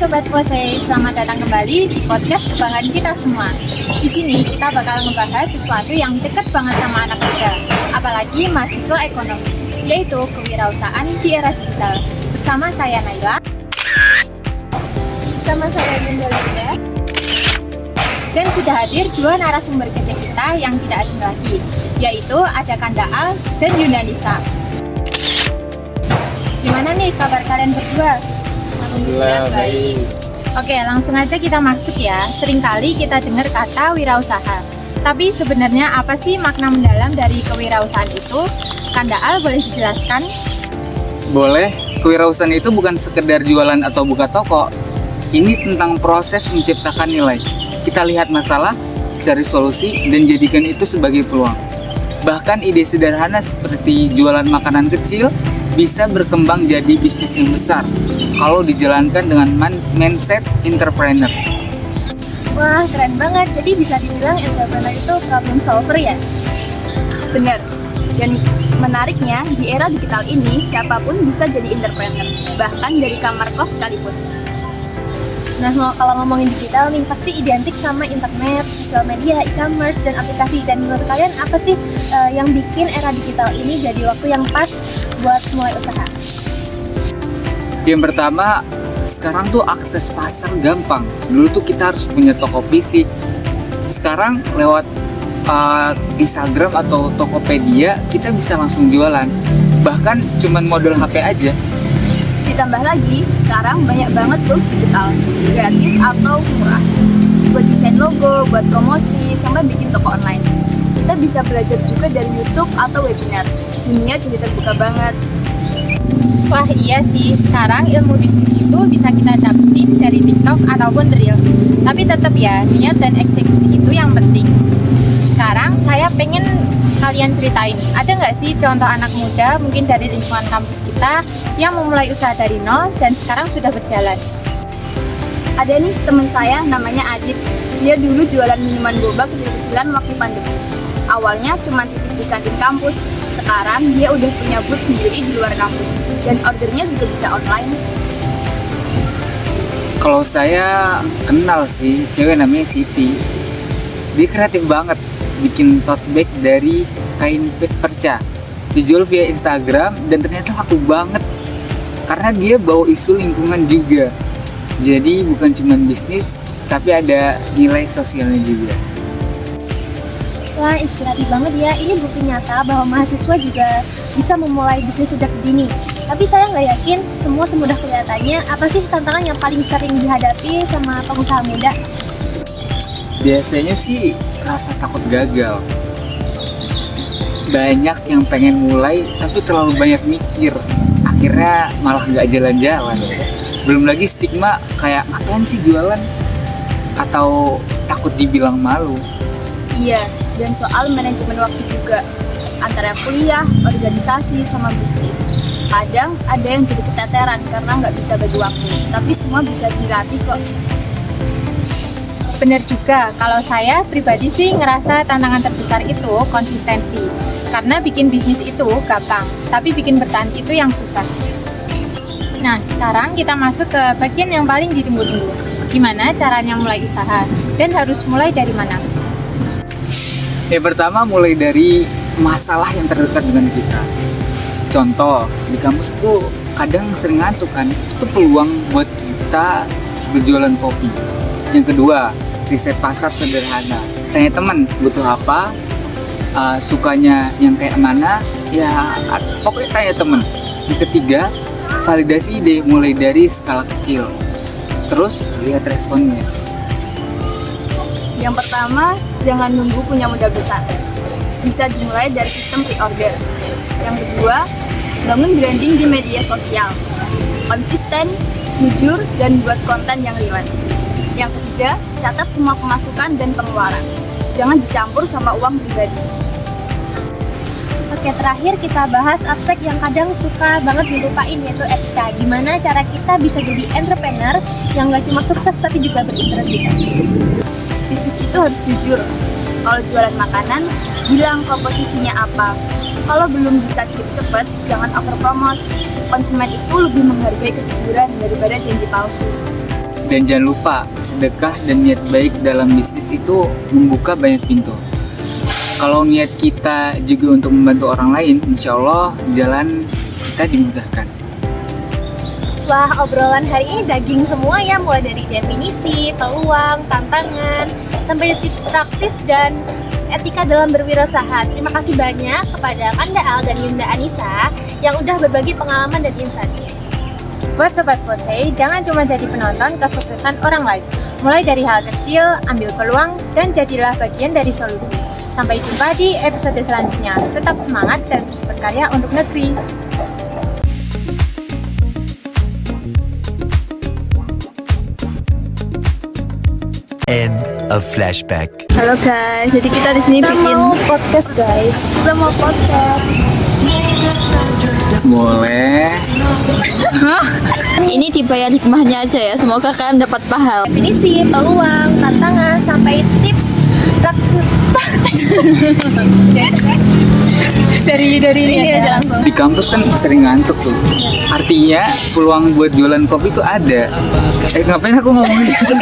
Sobat Posei, selamat datang kembali di podcast kebanggaan kita semua. Di sini kita bakal ngebahas sesuatu yang deket banget sama anak muda, apalagi mahasiswa ekonomi, yaitu kewirausahaan di era digital. Bersama saya Naila, bersama saya Yunda Linda, dan sudah hadir dua narasumber kece kita yang tidak asing lagi, yaitu ada Kandaal dan Yunda Nisa. Gimana nih kabar kalian berdua? Alhamdulillah baik. Oke, langsung aja kita masuk ya. Seringkali kita dengar kata wirausaha. Tapi sebenarnya apa sih makna mendalam dari kewirausahaan itu? Kandaal boleh dijelaskan? Boleh, kewirausahaan itu bukan sekedar jualan atau buka toko. Ini tentang proses menciptakan nilai. Kita lihat masalah, cari solusi, dan jadikan itu sebagai peluang. Bahkan ide sederhana seperti jualan makanan kecil bisa berkembang jadi bisnis yang besar kalau dijalankan dengan mindset entrepreneur. Wah, keren banget. Jadi bisa dibilang entrepreneur itu problem solver ya? Benar. Dan menariknya, di era digital ini, siapapun bisa jadi entrepreneur, bahkan dari kamar kos sekalipun. Nah, kalau ngomongin digital nih, pasti identik sama internet, sosial media, e-commerce, dan aplikasi. Dan menurut kalian apa sih yang bikin era digital ini jadi waktu yang pas buat mulai usaha? Yang pertama, sekarang tuh akses pasar gampang. Dulu tuh kita harus punya toko fisik. Sekarang lewat Instagram atau Tokopedia, kita bisa langsung jualan. Bahkan cuman modal HP aja. Ditambah lagi, sekarang banyak banget tools digital, gratis atau murah, buat desain logo, buat promosi, sampai bikin toko online. Kita bisa belajar juga dari YouTube atau webinar. Dunia jadi terbuka banget. Wah iya sih, sekarang ilmu bisnis itu bisa kita dapetin dari TikTok ataupun Reels. Tapi tetap ya, niat dan eksekusi itu yang penting. Sekarang saya pengen kalian ceritain, ada nggak sih contoh anak muda mungkin dari lingkungan kampus kita yang memulai usaha dari nol dan sekarang sudah berjalan? Ada nih teman saya namanya Adit. Dia dulu jualan minuman boba kecil-kecilan waktu pandemi. Awalnya cuma titip di kantin kampus. Sekarang dia udah punya booth sendiri di luar kampus dan ordernya juga bisa online. Kalau saya kenal sih, cewek namanya Siti. Dia kreatif banget, bikin tote bag dari kain perca, dijual via Instagram dan ternyata laku banget karena dia bawa isu lingkungan juga. Jadi bukan cuma bisnis tapi ada nilai sosialnya juga. Wah, inspiratif banget ya. Ini bukti nyata bahwa mahasiswa juga bisa memulai bisnis sejak dini. Tapi saya nggak yakin semua semudah kelihatannya. Apa sih tantangan yang paling sering dihadapi sama pengusaha muda? Biasanya sih rasa takut gagal. Banyak yang pengen mulai tapi terlalu banyak mikir, akhirnya malah nggak jalan-jalan. Belum lagi stigma kayak ngapain sih jualan, atau takut dibilang malu. Iya, dan soal manajemen waktu juga, antara kuliah, organisasi, sama bisnis. Kadang ada yang jadi keteteran karena nggak bisa bagi waktu, tapi semua bisa dilatih kok. Benar juga, kalau saya pribadi sih ngerasa tantangan terbesar itu konsistensi. Karena bikin bisnis itu gampang, tapi bikin bertahan itu yang susah. Nah, sekarang kita masuk ke bagian yang paling ditunggu-tunggu. Gimana caranya mulai usaha? Dan harus mulai dari mana? Yang pertama mulai dari masalah yang terdekat dengan kita. Contoh, di kampus tuh kadang sering ngantuk kan, itu peluang buat kita berjualan kopi. Yang kedua, riset pasar sederhana. Tanya teman butuh apa, sukanya yang kayak mana, ya pokoknya tanya teman. Yang ketiga, validasi ide mulai dari skala kecil. Terus lihat responnya. Yang pertama, jangan nunggu punya modal besar. Bisa dimulai dari sistem pre-order. Yang kedua, bangun branding di media sosial. Konsisten, jujur, dan buat konten yang relate. Yang ketiga, catat semua pemasukan dan pengeluaran. Jangan dicampur sama uang pribadi. Oke, terakhir kita bahas aspek yang kadang suka banget dilupain, yaitu etika. Gimana cara kita bisa jadi entrepreneur yang gak cuma sukses tapi juga berintegritas. Bisnis itu harus jujur. Kalau jualan makanan, bilang komposisinya apa. Kalau belum bisa keep cepet, jangan overpromote. Konsumen itu lebih menghargai kejujuran daripada janji palsu. Dan jangan lupa, sedekah dan niat baik dalam bisnis itu membuka banyak pintu. Kalau niat kita juga untuk membantu orang lain, insya Allah jalan kita dimudahkan. Wah, obrolan hari ini daging semua ya, mulai dari definisi, peluang, tantangan, sampai tips praktis dan etika dalam berwirausaha. Terima kasih banyak kepada Kanda Al dan Yunda Anissa yang udah berbagi pengalaman dan insight-nya. Buat Sobat Pose, jangan cuma jadi penonton kesuksesan orang lain. Mulai dari hal kecil, ambil peluang, dan jadilah bagian dari solusi. Sampai jumpa di episode selanjutnya. Tetap semangat dan terus berkarya untuk negeri. End of flashback. Halo guys, jadi kita di sini bikin podcast guys. Kita mau podcast. Boleh. ini dibayar hikmahnya aja ya. Semoga kalian dapat pahala. Definisi, peluang, tantangan, sampai tips praktis. Dari Ini aja langsung. Di kampus kan sering ngantuk tuh. Artinya peluang buat jualan kopi itu ada. Ngapain aku ngomongin itu?